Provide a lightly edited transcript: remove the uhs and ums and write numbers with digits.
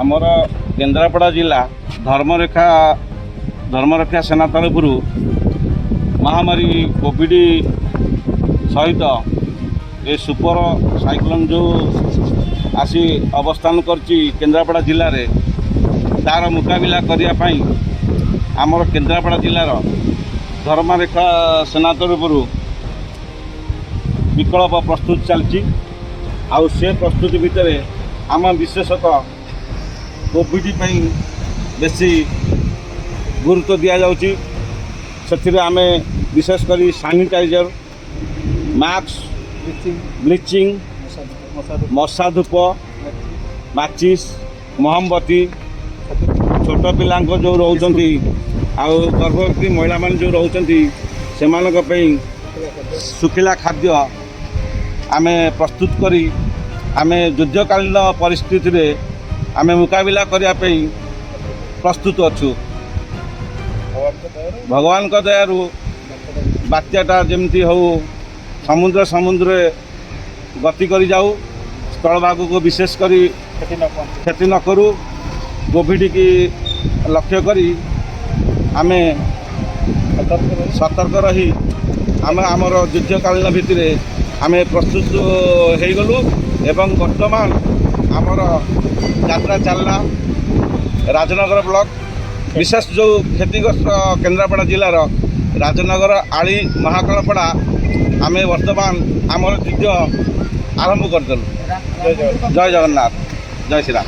आमर केन्द्रापड़ा जिला धर्मरक्षा सेना तरफ महामारी कोविड सहित ये सुपर साइक्लोन जो आसी अवस्थान करची केन्द्रापड़ा जिले में तार मुकाबला करने आमर केन्द्रापड़ा जिलार धर्मरेखा सेना तरफ विकल्प प्रस्तुत चलती आउ से प्रस्तुति भितर आम विशेषतः कोविड बेसी गुरुत्व दि जाउची से आम विशेषकर सैनिटाइजर मास्क ब्लीचिंग मशा धूप माचिस मोहम्बती छोट पिला जो रोचती आउ गर्भवती महिला मान जो रोचती से सुखिला खाद्य आम प्रस्तुत करी आम युद्धकालीन परिस्थिति रे आम मुकाबला करने प्रस्तुत अच्छु। भगवान का दयारु बात्याटा जमती हो समुद्र गति करी जाऊ स्थल भाग को विशेष करी क्षति न करू कोविड की लक्ष्य करी आम सतर्क रही आमर युद्धकालीन भित्तिर आम प्रस्तुत हो गलु एवं वर्तमान आमर यात्रा चलला राजनगर ब्लॉक विशेष जो क्षतिग्रस्त केन्द्रापड़ा जिलार राजनगर आली महाकालपड़ा आम वर्तमान आमर युद्ध आरंभ करदेलु। जय जगन्नाथ जय श्री राम।